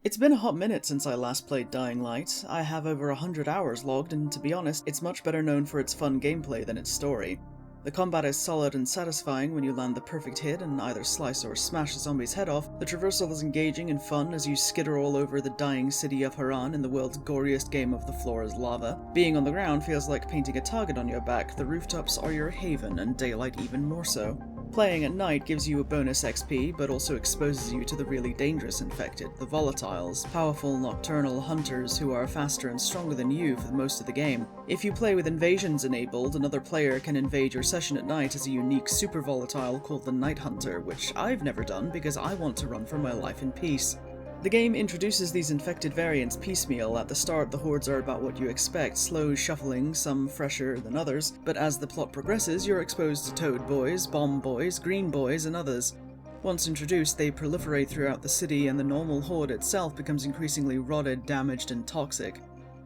It's been a hot minute since I last played Dying Light. I have over 100 hours logged, and to be honest, it's much better known for its fun gameplay than its story. The combat is solid and satisfying when you land the perfect hit and either slice or smash the zombie's head off. The traversal is engaging and fun as you skitter all over the dying city of Haran in the world's goriest game of the floor is lava. Being on the ground feels like painting a target on your back, the rooftops are your haven, and daylight even more so. Playing at night gives you a bonus XP, but also exposes you to the really dangerous infected, the volatiles, powerful nocturnal hunters who are faster and stronger than you for most of the game. If you play with invasions enabled, another player can invade your session at night as a unique super volatile called the Night Hunter, which I've never done because I want to run for my life in peace. The game introduces these infected variants piecemeal. At the start, the hordes are about what you expect, slow shuffling, some fresher than others, but as the plot progresses, you're exposed to Toad Boys, Bomb Boys, Green Boys, and others. Once introduced, they proliferate throughout the city, and the normal horde itself becomes increasingly rotted, damaged, and toxic.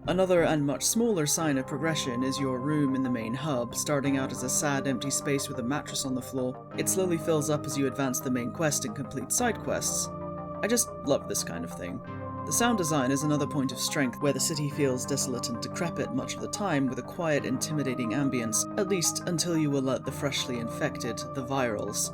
Another and much smaller sign of progression is your room in the main hub. Starting out as a sad, empty space with a mattress on the floor, it slowly fills up as you advance the main quest and complete side quests. I just love this kind of thing. The sound design is another point of strength, where the city feels desolate and decrepit much of the time, with a quiet, intimidating ambience, at least until you alert the freshly infected, the virals.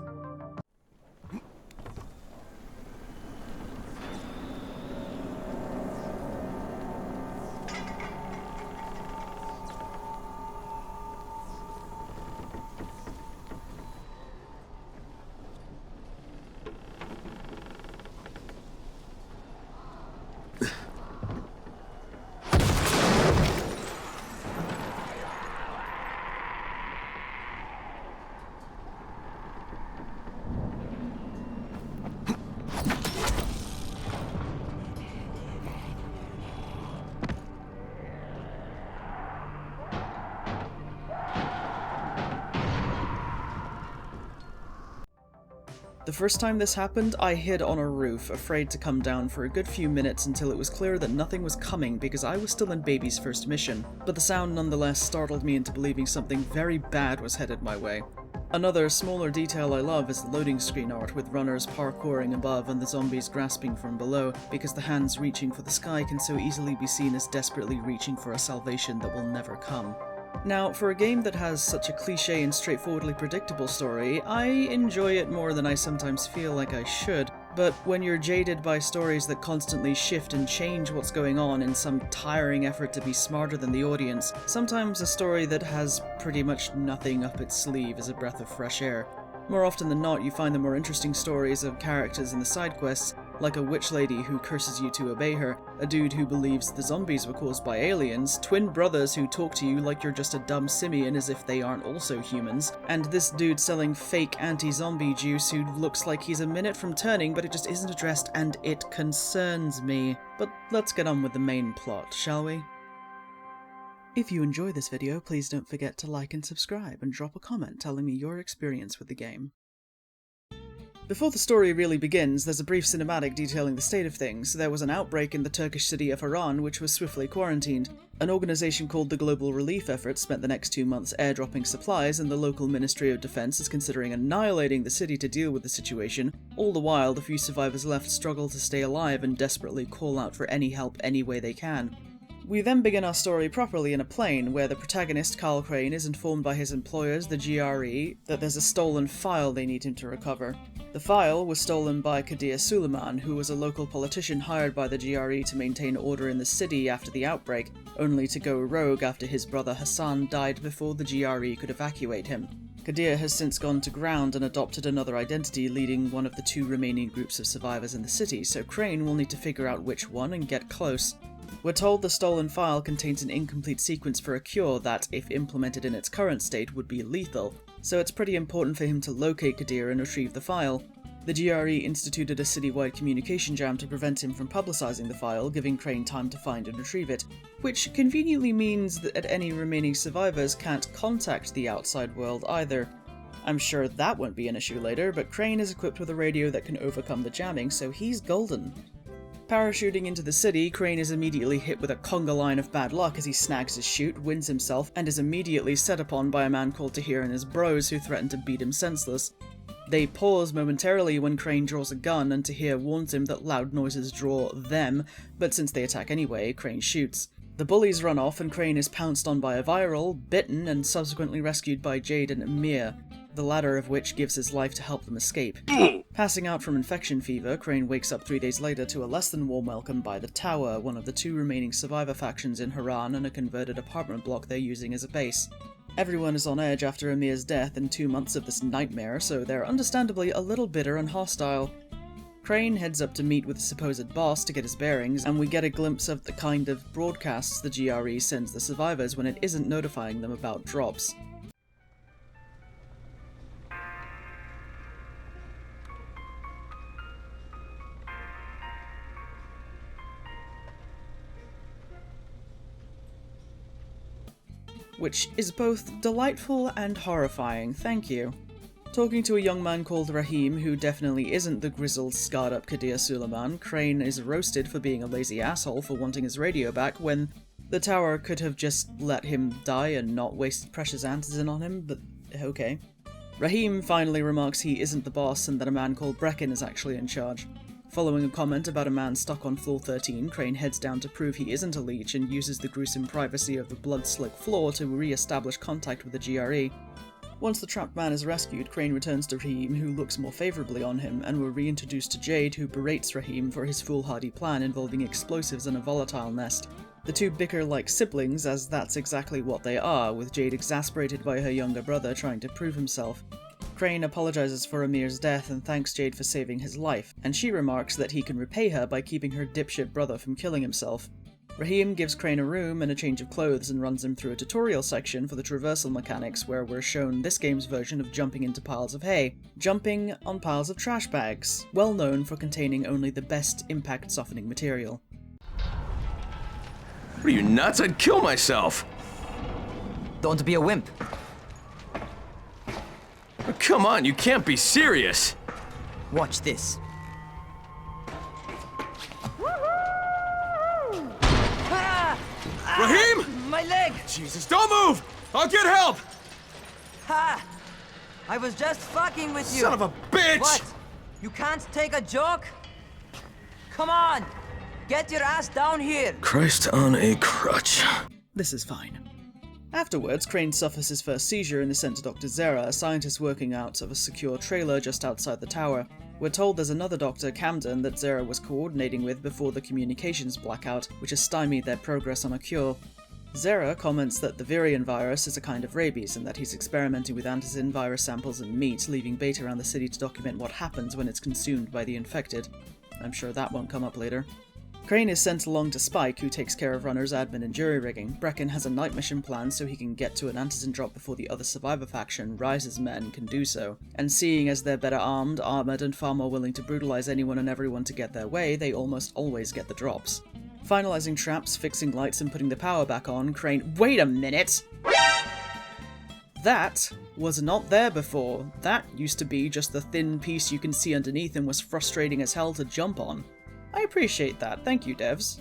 The first time this happened, I hid on a roof, afraid to come down for a good few minutes until it was clear that nothing was coming because I was still in Baby's first mission, but the sound nonetheless startled me into believing something very bad was headed my way. Another, smaller detail I love is the loading screen art, with runners parkouring above and the zombies grasping from below, because the hands reaching for the sky can so easily be seen as desperately reaching for a salvation that will never come. Now, for a game that has such a cliché and straightforwardly predictable story, I enjoy it more than I sometimes feel like I should, but when you're jaded by stories that constantly shift and change what's going on in some tiring effort to be smarter than the audience, sometimes a story that has pretty much nothing up its sleeve is a breath of fresh air. More often than not, you find the more interesting stories of characters in the side quests, like a witch lady who curses you to obey her, a dude who believes the zombies were caused by aliens, twin brothers who talk to you like you're just a dumb simian as if they aren't also humans, and this dude selling fake anti-zombie juice who looks like he's a minute from turning but it just isn't addressed, and it concerns me. But let's get on with the main plot, shall we? If you enjoy this video, please don't forget to like and subscribe, and drop a comment telling me your experience with the game. Before the story really begins, there's a brief cinematic detailing the state of things. There was an outbreak in the Turkish city of Haran, which was swiftly quarantined. An organization called the Global Relief Effort spent the next 2 months airdropping supplies, and the local Ministry of Defense is considering annihilating the city to deal with the situation. All the while, the few survivors left struggle to stay alive and desperately call out for any help any way they can. We then begin our story properly in a plane, where the protagonist, Carl Crane, is informed by his employers, the GRE, that there's a stolen file they need him to recover. The file was stolen by Kadir Suleiman, who was a local politician hired by the GRE to maintain order in the city after the outbreak, only to go rogue after his brother Hassan died before the GRE could evacuate him. Kadir has since gone to ground and adopted another identity, leading one of the 2 remaining groups of survivors in the city, so Crane will need to figure out which one and get close. We're told the stolen file contains an incomplete sequence for a cure that, if implemented in its current state, would be lethal, so it's pretty important for him to locate Kadir and retrieve the file. The GRE instituted a citywide communication jam to prevent him from publicizing the file, giving Crane time to find and retrieve it, which conveniently means that any remaining survivors can't contact the outside world either. I'm sure that won't be an issue later, but Crane is equipped with a radio that can overcome the jamming, so he's golden. Parachuting into the city, Crane is immediately hit with a conga line of bad luck as he snags his chute, wins himself, and is immediately set upon by a man called Tahir and his bros who threaten to beat him senseless. They pause momentarily when Crane draws a gun, and Tahir warns him that loud noises draw them, but since they attack anyway, Crane shoots. The bullies run off and Crane is pounced on by a viral, bitten, and subsequently rescued by Jade and Amir, the latter of which gives his life to help them escape. Passing out from infection fever, Crane wakes up 3 days later to a less than warm welcome by the Tower, one of the 2 remaining survivor factions in Haran and a converted apartment block they're using as a base. Everyone is on edge after Amir's death and 2 months of this nightmare, so they're understandably a little bitter and hostile. Crane heads up to meet with the supposed boss to get his bearings, and we get a glimpse of the kind of broadcasts the GRE sends the survivors when it isn't notifying them about drops. Which is both delightful and horrifying, thank you. Talking to a young man called Rahim, who definitely isn't the grizzled, scarred-up Kadir Suleiman, Crane is roasted for being a lazy asshole for wanting his radio back when the Tower could have just let him die and not waste precious antizin on him, but okay. Rahim finally remarks he isn't the boss and that a man called Brecken is actually in charge. Following a comment about a man stuck on floor 13, Crane heads down to prove he isn't a leech and uses the gruesome privacy of the blood-slick floor to re-establish contact with the GRE. Once the trapped man is rescued, Crane returns to Rahim, who looks more favourably on him, and we're reintroduced to Jade, who berates Rahim for his foolhardy plan involving explosives and a volatile nest. The 2 bicker like siblings, as that's exactly what they are, with Jade exasperated by her younger brother trying to prove himself. Crane apologizes for Amir's death and thanks Jade for saving his life, and she remarks that he can repay her by keeping her dipshit brother from killing himself. Rahim gives Crane a room and a change of clothes and runs him through a tutorial section for the traversal mechanics where we're shown this game's version of jumping into piles of hay. Jumping on piles of trash bags, well known for containing only the best impact softening material. What are you, nuts? I'd kill myself! Don't be a wimp. Oh, come on, you can't be serious! Watch this. Rahim! My leg! Jesus, don't move! I'll get help! Ha! I was just fucking with you. Son of a bitch! What? You can't take a joke? Come on! Get your ass down here! Christ on a crutch. This is fine. Afterwards, Crane suffers his first seizure and is sent to Dr. Zera, a scientist working out of a secure trailer just outside the tower. We're told there's another doctor, Camden, that Zera was coordinating with before the communications blackout, which has stymied their progress on a cure. Zera comments that the virion virus is a kind of rabies and that he's experimenting with antizin virus samples and meat, leaving Beta around the city to document what happens when it's consumed by the infected. I'm sure that won't come up later. Crane is sent along to Spike, who takes care of runners, admin, and jury rigging. Brecken has a night mission planned so he can get to an antizin drop before the other survivor faction, Rise's men, can do so. And seeing as they're better armed, armoured, and far more willing to brutalize anyone and everyone to get their way, they almost always get the drops. Finalizing traps, fixing lights, and putting the power back on, Crane— Wait a minute! That was not there before. That used to be just the thin piece you can see underneath and was frustrating as hell to jump on. I appreciate that, thank you devs.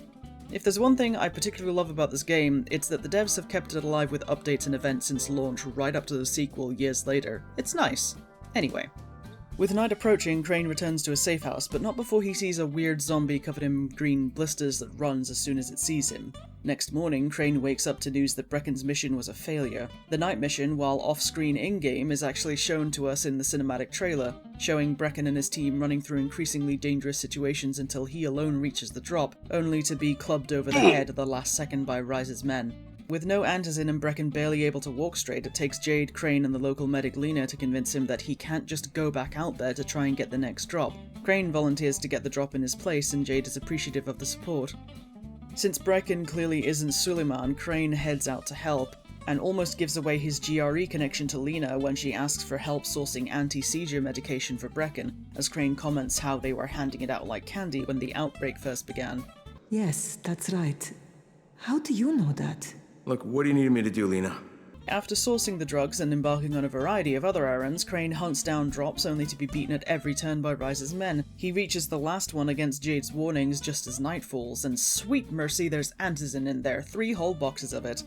If there's one thing I particularly love about this game, it's that the devs have kept it alive with updates and events since launch right up to the sequel years later. It's nice. Anyway. With night approaching, Crane returns to a safe house, but not before he sees a weird zombie covered in green blisters that runs as soon as it sees him. Next morning, Crane wakes up to news that Brecken's mission was a failure. The night mission, while off-screen in-game, is actually shown to us in the cinematic trailer, showing Brecken and his team running through increasingly dangerous situations until he alone reaches the drop, only to be clubbed over the head at the last second by Rise's men. With no antizin and Brecken barely able to walk straight, it takes Jade, Crane, and the local medic Lena to convince him that he can't just go back out there to try and get the next drop. Crane volunteers to get the drop in his place, and Jade is appreciative of the support. Since Brecken clearly isn't Suleiman, Crane heads out to help, and almost gives away his GRE connection to Lena when she asks for help sourcing anti-seizure medication for Brecken, as Crane comments how they were handing it out like candy when the outbreak first began. Yes, that's right. How do you know that? Look, what do you need me to do, Lena? After sourcing the drugs and embarking on a variety of other errands, Crane hunts down drops only to be beaten at every turn by Rise's men. He reaches the last one against Jade's warnings just as night falls, and sweet mercy, there's antizin in there, 3 whole boxes of it.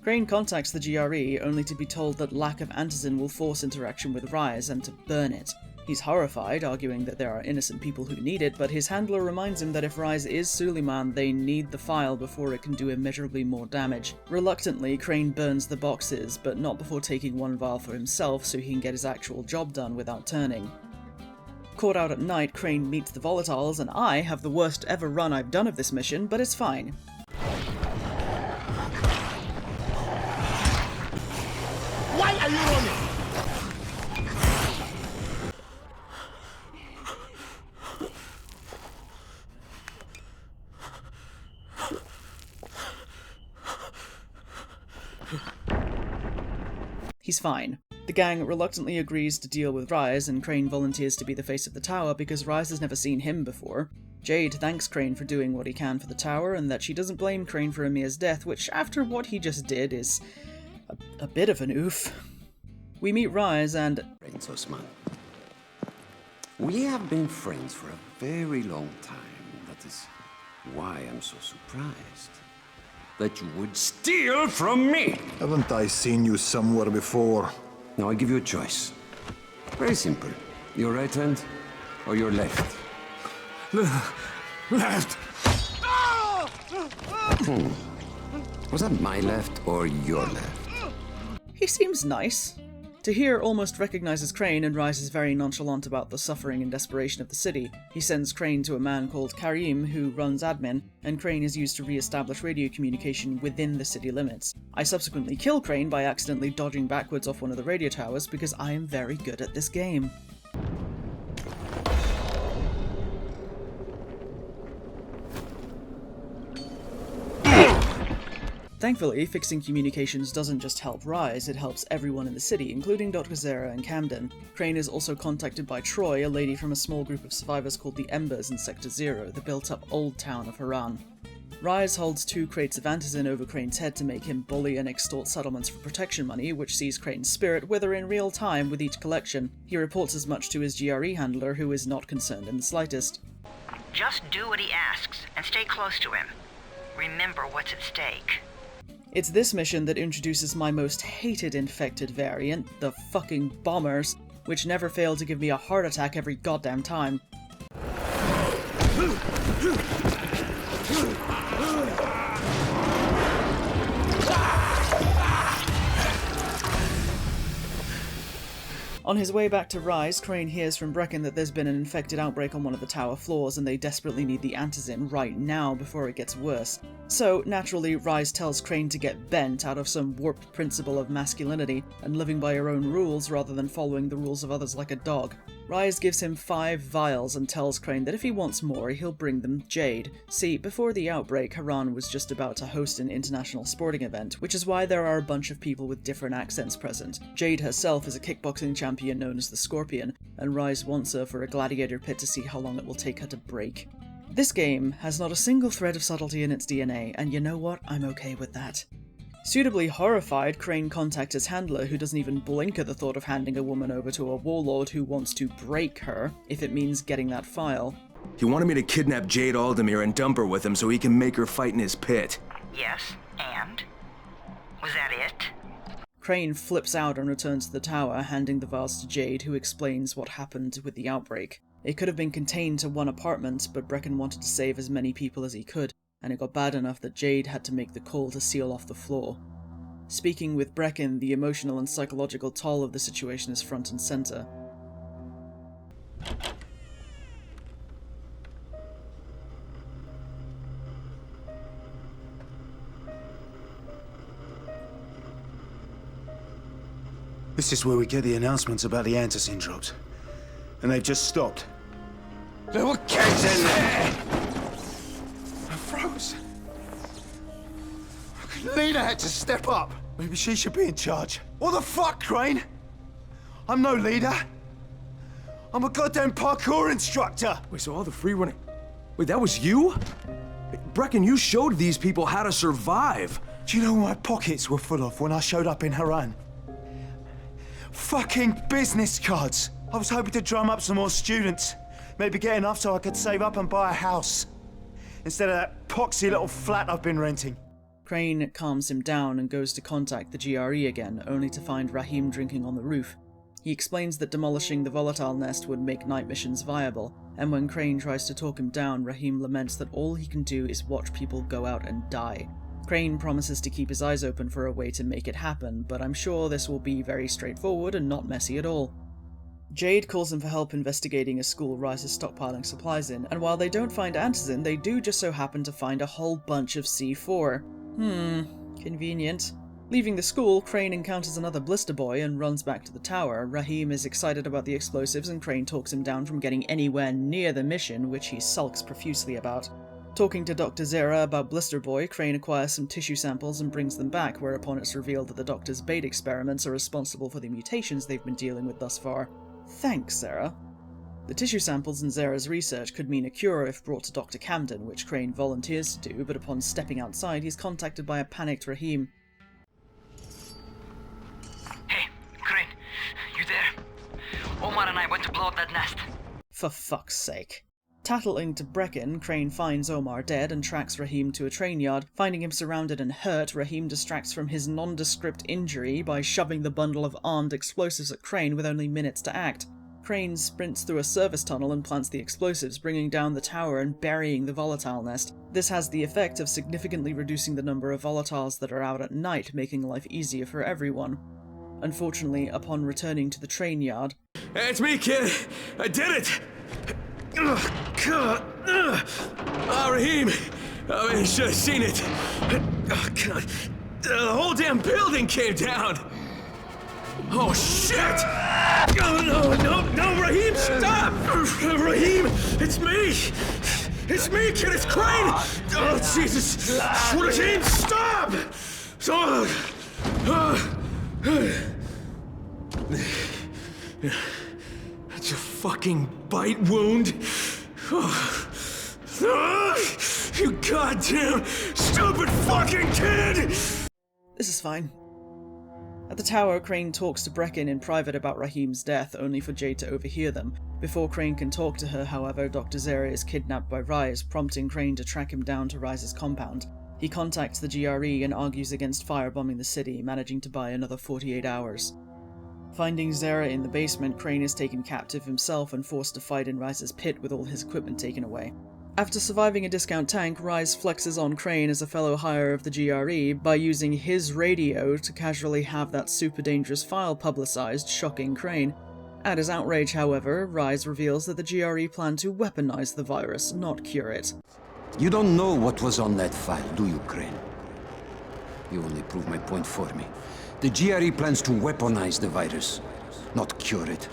Crane contacts the GRE, only to be told that lack of antizin will force interaction with Rise and to burn it. He's horrified, arguing that there are innocent people who need it, but his handler reminds him that if Rise is Suleiman, they need the file before it can do immeasurably more damage. Reluctantly, Crane burns the boxes, but not before taking one vial for himself so he can get his actual job done without turning. Caught out at night, Crane meets the volatiles, and I have the worst ever run I've done of this mission, but it's fine. Why are you running? He's fine. The gang reluctantly agrees to deal with Rise, and Crane volunteers to be the face of the tower because Rise has never seen him before. Jade thanks Crane for doing what he can for the tower, and that she doesn't blame Crane for Amir's death, which, after what he just did, is a bit of an oof. We meet Rise and... Friends, Osman. We have been friends for a very long time. That is why I'm so surprised that you would steal from me. Haven't I seen you somewhere before? Now I give you a choice. Very simple. Your right hand or your left? Left! Was that my left or your left? He seems nice. Tahir almost recognizes Crane and Rise is very nonchalant about the suffering and desperation of the city. He sends Crane to a man called Karim, who runs admin, and Crane is used to re-establish radio communication within the city limits. I subsequently kill Crane by accidentally dodging backwards off one of the radio towers because I am very good at this game. Thankfully, fixing communications doesn't just help Rise, it helps everyone in the city, including Dr. Zera and Camden. Crane is also contacted by Troy, a lady from a small group of survivors called the Embers in Sector 0, the built-up old town of Haran. Rise holds 2 crates of antizin over Crane's head to make him bully and extort settlements for protection money, which sees Crane's spirit wither in real time with each collection. He reports as much to his GRE handler, who is not concerned in the slightest. Just do what he asks, and stay close to him. Remember what's at stake. It's this mission that introduces my most hated infected variant, the fucking bombers, which never fail to give me a heart attack every goddamn time. On his way back to Rise, Crane hears from Brecken that there's been an infected outbreak on one of the tower floors and they desperately need the antizin right now before it gets worse. So, naturally, Rise tells Crane to get bent out of some warped principle of masculinity and living by your own rules rather than following the rules of others like a dog. Rise gives him 5 vials and tells Crane that if he wants more, he'll bring them Jade. See, before the outbreak, Haran was just about to host an international sporting event, which is why there are a bunch of people with different accents present. Jade herself is a kickboxing champion known as the Scorpion, and Rise wants her for a gladiator pit to see how long it will take her to break. This game has not a single thread of subtlety in its DNA, and you know what? I'm okay with that. Suitably horrified, Crane contacts his handler, who doesn't even blink at the thought of handing a woman over to a warlord who wants to break her, if it means getting that file. He wanted me to kidnap Jade Aldemir and dump her with him so he can make her fight in his pit. Yes, and? Was that it? Crane flips out and returns to the tower, handing the vials to Jade, who explains what happened with the outbreak. It could have been contained to one apartment, but Brecken wanted to save as many people as he could, and it got bad enough that Jade had to make the call to seal off the floor. Speaking with Brecken, the emotional and psychological toll of the situation is front and center. This is where we get the announcements about the antizin drops. And they've just stopped. There were kids in there! I froze. Lena had to step up. Maybe she should be in charge. What the fuck, Crane? I'm no leader. I'm a goddamn parkour instructor. Wait, so all the free running... Wait, that was you? Brecken, you showed these people how to survive. Do you know what my pockets were full of when I showed up in Haran? Fucking business cards. I was hoping to drum up some more students. Maybe get enough so I could save up and buy a house. Instead of that poxy little flat I've been renting. Crane calms him down and goes to contact the GRE again, only to find Rahim drinking on the roof. He explains that demolishing the volatile nest would make night missions viable, and when Crane tries to talk him down, Rahim laments that all he can do is watch people go out and die. Crane promises to keep his eyes open for a way to make it happen, but I'm sure this will be very straightforward and not messy at all. Jade calls him for help investigating a school Rise is stockpiling supplies in, and while they don't find antizin, they do just so happen to find a whole bunch of C4. Convenient. Leaving the school, Crane encounters another blister boy and runs back to the tower. Rahim is excited about the explosives and Crane talks him down from getting anywhere near the mission, which he sulks profusely about. Talking to Dr. Zera about Blister Boy, Crane acquires some tissue samples and brings them back, whereupon it's revealed that the Doctor's bait experiments are responsible for the mutations they've been dealing with thus far. Thanks, Zera. The tissue samples in Zera's research could mean a cure if brought to Dr. Camden, which Crane volunteers to do, but upon stepping outside, he's contacted by a panicked Rahim. Hey, Crane, you there? Omar and I went to blow up that nest. For fuck's sake. Tattling to Brecken, Crane finds Omar dead and tracks Rahim to a train yard. Finding him surrounded and hurt, Rahim distracts from his nondescript injury by shoving the bundle of armed explosives at Crane with only minutes to act. Crane sprints through a service tunnel and plants the explosives, bringing down the tower and burying the volatile nest. This has the effect of significantly reducing the number of volatiles that are out at night, making life easier for everyone. Unfortunately, upon returning to the train yard... Hey, it's me, kid! I did it! Rahim! Oh, you should have seen it! Oh, God. The whole damn building came down! Oh, shit! No, Rahim, stop! Rahim, it's me! It's me, kid, it's Crane! Oh, Jesus! Rahim, stop! That's a fucking bite wound. You goddamn stupid fucking kid! This is fine. At the tower, Crane talks to Brecken in private about Rahim's death, only for Jade to overhear them. Before Crane can talk to her, however, Dr. Zera is kidnapped by Rise, prompting Crane to track him down to Rise's compound. He contacts the GRE and argues against firebombing the city, managing to buy another 48 hours. Finding Zera in the basement, Crane is taken captive himself and forced to fight in Rise's pit with all his equipment taken away. After surviving a discount tank, Rise flexes on Crane as a fellow hire of the GRE by using his radio to casually have that super dangerous file publicized, shocking Crane. At his outrage, however, Rise reveals that the GRE plan to weaponize the virus, not cure it. You don't know what was on that file, do you, Crane? You only prove my point for me. The GRE plans to weaponize the virus, not cure it.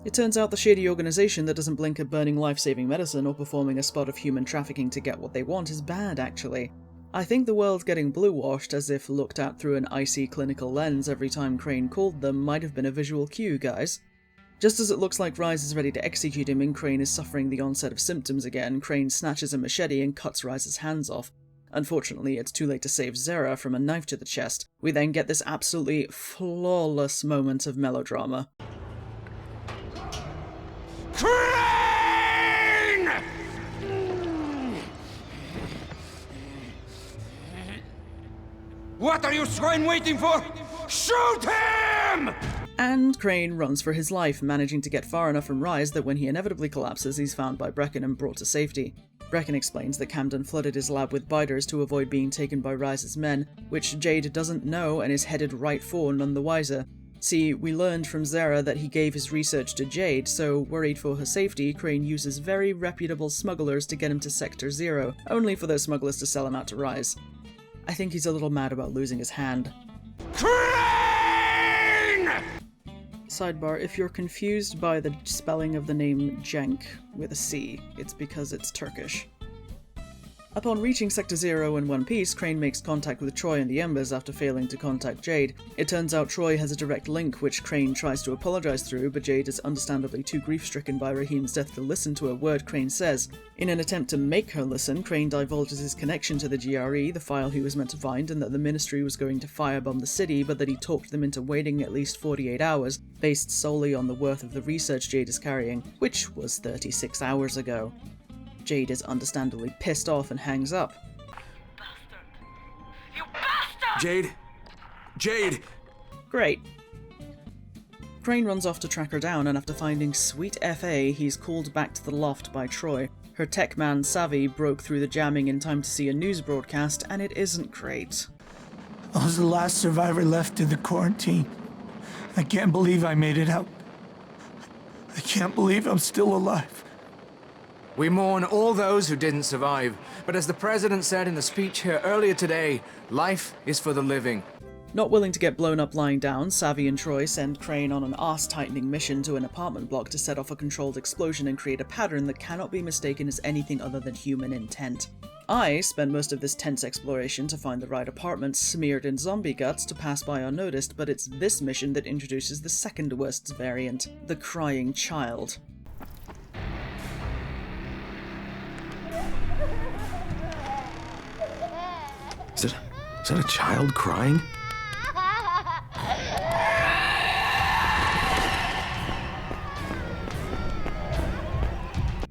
It turns out the shady organization that doesn't blink at burning life-saving medicine or performing a spot of human trafficking to get what they want is bad, actually. I think the world getting blue-washed as if looked at through an icy clinical lens every time Crane called them might have been a visual cue, guys. Just as it looks like Rise is ready to execute him and Crane is suffering the onset of symptoms again, Crane snatches a machete and cuts Rise's hands off. Unfortunately, it's too late to save Zera from a knife to the chest. We then get this absolutely flawless moment of melodrama. Crane! What are you swine waiting for? Shoot him! And Crane runs for his life, managing to get far enough from Rise that when he inevitably collapses, he's found by Brecken and brought to safety. Brecken explains that Camden flooded his lab with biters to avoid being taken by Rise's men, which Jade doesn't know and is headed right for none the wiser. See, we learned from Zera that he gave his research to Jade, so worried for her safety, Crane uses very reputable smugglers to get him to Sector 0, only for those smugglers to sell him out to Rise. I think he's a little mad about losing his hand. Crane! Sidebar, if you're confused by the spelling of the name Cenk with a C, it's because it's Turkish. Upon reaching Sector 0 in one piece, Crane makes contact with Troy and the Embers after failing to contact Jade. It turns out Troy has a direct link which Crane tries to apologize through, but Jade is understandably too grief-stricken by Rahim's death to listen to a word Crane says. In an attempt to make her listen, Crane divulges his connection to the GRE, the file he was meant to find, and that the Ministry was going to firebomb the city, but that he talked them into waiting at least 48 hours, based solely on the worth of the research Jade is carrying, which was 36 hours ago. Jade is understandably pissed off and hangs up. Bastard! You bastard! Jade! Great. Crane runs off to track her down, and after finding sweet FA, he's called back to the loft by Troy. Her tech man, Savvy, broke through the jamming in time to see a news broadcast, and it isn't great. I was the last survivor left in the quarantine. I can't believe I made it out. I can't believe I'm still alive. We mourn all those who didn't survive, but as the President said in the speech here earlier today, life is for the living. Not willing to get blown up lying down, Savvy and Troy send Crane on an arse-tightening mission to an apartment block to set off a controlled explosion and create a pattern that cannot be mistaken as anything other than human intent. I spend most of this tense exploration to find the right apartment smeared in zombie guts to pass by unnoticed, but it's this mission that introduces the second worst variant, the crying child. Is that a child crying?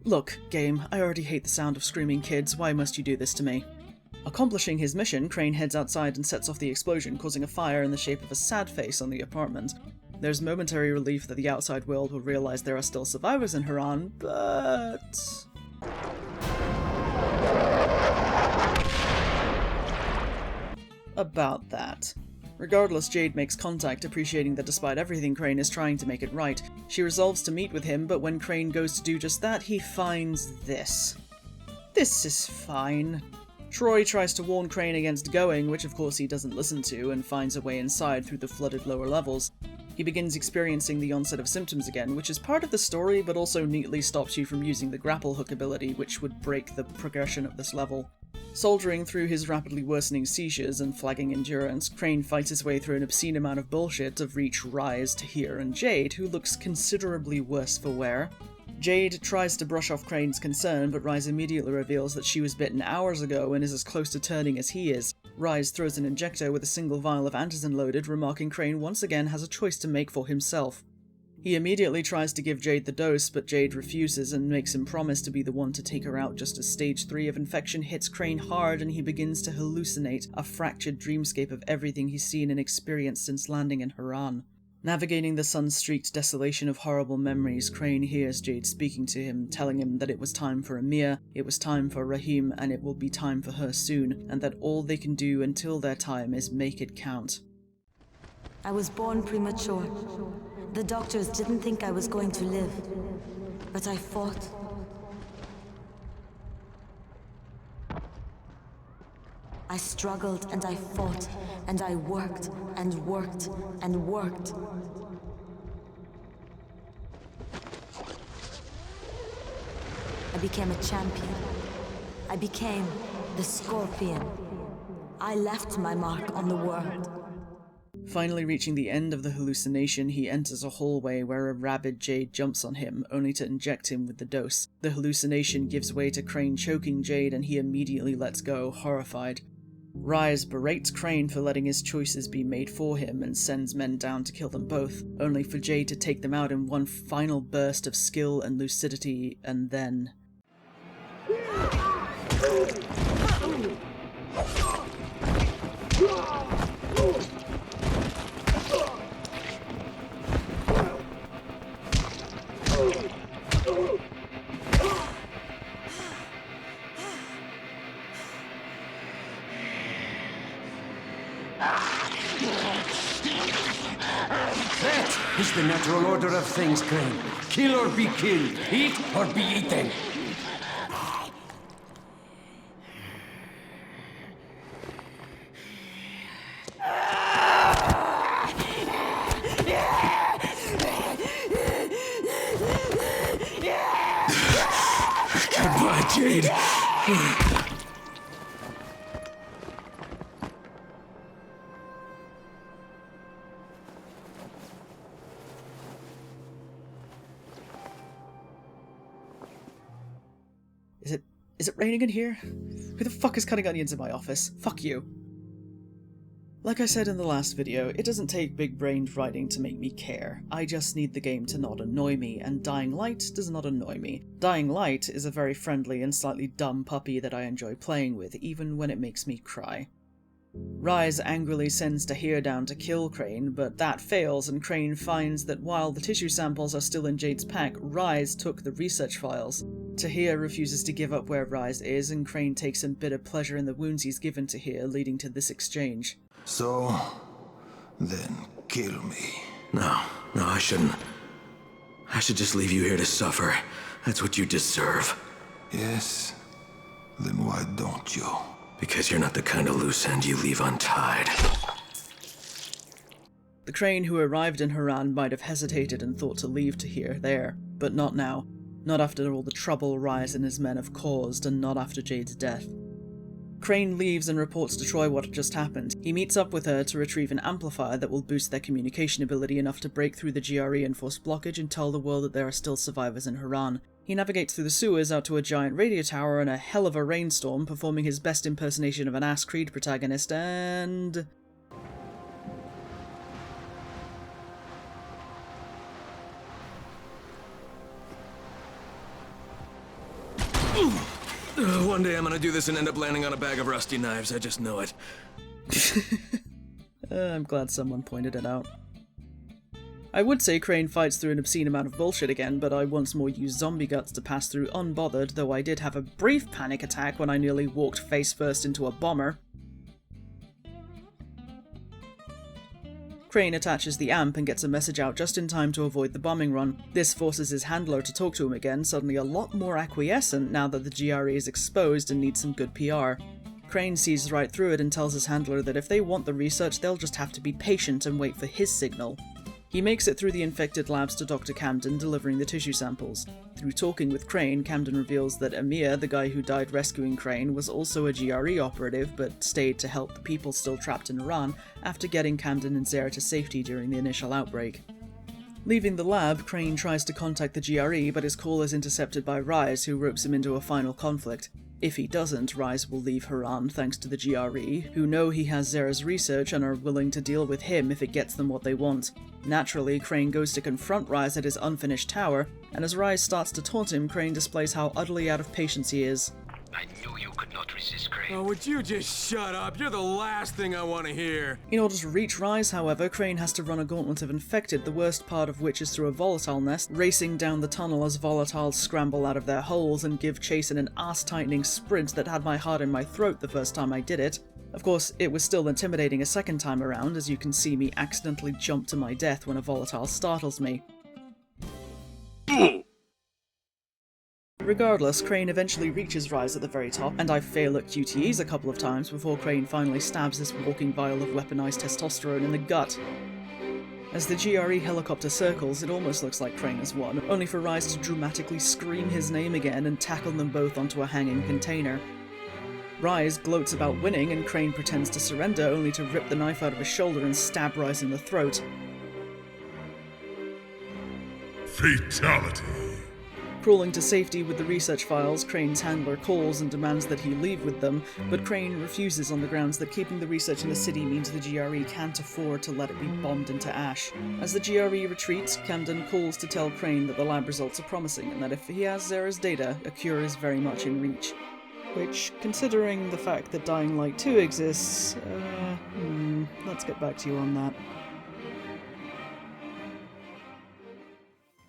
Look, game, I already hate the sound of screaming kids, why must you do this to me? Accomplishing his mission, Crane heads outside and sets off the explosion, causing a fire in the shape of a sad face on the apartment. There's momentary relief that the outside world will realize there are still survivors in Haran, but... about that. Regardless, Jade makes contact, appreciating that despite everything, Crane is trying to make it right. She resolves to meet with him, but when Crane goes to do just that, he finds this. This is fine. Troy tries to warn Crane against going, which of course he doesn't listen to, and finds a way inside through the flooded lower levels. He begins experiencing the onset of symptoms again, which is part of the story, but also neatly stops you from using the grapple hook ability, which would break the progression of this level. Soldiering through his rapidly worsening seizures and flagging endurance, Crane fights his way through an obscene amount of bullshit to reach Rise, Tahir, and Jade, who looks considerably worse for wear. Jade tries to brush off Crane's concern, but Rise immediately reveals that she was bitten hours ago and is as close to turning as he is. Rise throws an injector with a single vial of antizin loaded, remarking Crane once again has a choice to make for himself. He immediately tries to give Jade the dose, but Jade refuses and makes him promise to be the one to take her out just as stage 3 of infection hits Crane hard and he begins to hallucinate a fractured dreamscape of everything he's seen and experienced since landing in Haran. Navigating the sun-streaked desolation of horrible memories, Crane hears Jade speaking to him, telling him that it was time for Amir, it was time for Rahim, and it will be time for her soon, and that all they can do until their time is make it count. I was born premature. The doctors didn't think I was going to live, but I fought. I struggled and I fought, and I worked and worked and worked. I became a champion. I became the Scorpion. I left my mark on the world. Finally reaching the end of the hallucination, he enters a hallway where a rabid Jade jumps on him, only to inject him with the dose. The hallucination gives way to Crane choking Jade, and he immediately lets go, horrified. Rise berates Crane for letting his choices be made for him and sends men down to kill them both, only for Jade to take them out in one final burst of skill and lucidity, and then... That is the natural order of things, Crane. Kill or be killed. Eat or be eaten. Goodbye, Jade. Is it raining in here? Who the fuck is cutting onions in my office? Fuck you. Like I said in the last video, it doesn't take big-brained writing to make me care. I just need the game to not annoy me, and Dying Light does not annoy me. Dying Light is a very friendly and slightly dumb puppy that I enjoy playing with, even when it makes me cry. Rise angrily sends Tahir down to kill Crane, but that fails, and Crane finds that while the tissue samples are still in Jade's pack, Rise took the research files. Tahir refuses to give up where Rise is, and Crane takes some bitter pleasure in the wounds he's given Tahir, leading to this exchange. So, then kill me. No, I shouldn't. I should just leave you here to suffer. That's what you deserve. Yes? Then why don't you? Because you're not the kind of loose end you leave untied. The Crane who arrived in Haran might have hesitated and thought to leave Tahir there, but not now. Not after all the trouble Rise and his men have caused, and not after Jade's death. Crane leaves and reports to Troy what had just happened. He meets up with her to retrieve an amplifier that will boost their communication ability enough to break through the GRE enforced blockage and tell the world that there are still survivors in Haran. He navigates through the sewers out to a giant radio tower in a hell of a rainstorm, performing his best impersonation of an Ass Creed protagonist, and... One day I'm gonna do this and end up landing on a bag of rusty knives, I just know it. I'm glad someone pointed it out. I would say Crane fights through an obscene amount of bullshit again, but I once more used zombie guts to pass through unbothered, though I did have a brief panic attack when I nearly walked face first into a bomber. Crane attaches the amp and gets a message out just in time to avoid the bombing run. This forces his handler to talk to him again, suddenly a lot more acquiescent now that the GRE is exposed and needs some good PR. Crane sees right through it and tells his handler that if they want the research, they'll just have to be patient and wait for his signal. He makes it through the infected labs to Dr. Camden, delivering the tissue samples. Through talking with Crane, Camden reveals that Amir, the guy who died rescuing Crane, was also a GRE operative, but stayed to help the people still trapped in Iran after getting Camden and Zara to safety during the initial outbreak. Leaving the lab, Crane tries to contact the GRE, but his call is intercepted by Rise, who ropes him into a final conflict. If he doesn't, Rise will leave Haran thanks to the GRE, who know he has Zara's research and are willing to deal with him if it gets them what they want. Naturally, Crane goes to confront Rise at his unfinished tower, and as Rise starts to taunt him, Crane displays how utterly out of patience he is. I knew you could not resist, Crane. Oh, would you just shut up? You're the last thing I want to hear. In order to reach Rise, however, Crane has to run a gauntlet of infected, the worst part of which is through a volatile nest, racing down the tunnel as volatiles scramble out of their holes and give chase in an ass-tightening sprint that had my heart in my throat the first time I did it. Of course, it was still intimidating a second time around, as you can see me accidentally jump to my death when a volatile startles me. Regardless, Crane eventually reaches Rise at the very top, and I fail at QTEs a couple of times before Crane finally stabs this walking vial of weaponized testosterone in the gut. As the GRE helicopter circles, it almost looks like Crane has won, only for Rise to dramatically scream his name again and tackle them both onto a hanging container. Rise gloats about winning, and Crane pretends to surrender, only to rip the knife out of his shoulder and stab Rise in the throat. Fatality. Crawling to safety with the research files, Crane's handler calls and demands that he leave with them, but Crane refuses on the grounds that keeping the research in the city means the GRE can't afford to let it be bombed into ash. As the GRE retreats, Camden calls to tell Crane that the lab results are promising and that if he has Zara's data, a cure is very much in reach. Which, considering the fact that Dying Light 2 exists, let's get back to you on that.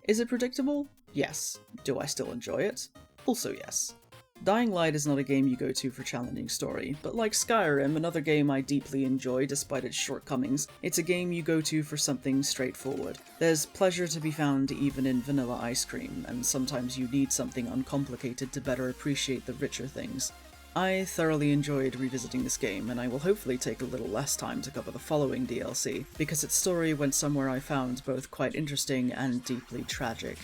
Is it predictable? Yes. Do I still enjoy it? Also yes. Dying Light is not a game you go to for challenging story, but like Skyrim, another game I deeply enjoy despite its shortcomings, it's a game you go to for something straightforward. There's pleasure to be found even in vanilla ice cream, and sometimes you need something uncomplicated to better appreciate the richer things. I thoroughly enjoyed revisiting this game, and I will hopefully take a little less time to cover the following DLC, because its story went somewhere I found both quite interesting and deeply tragic.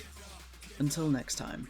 Until next time.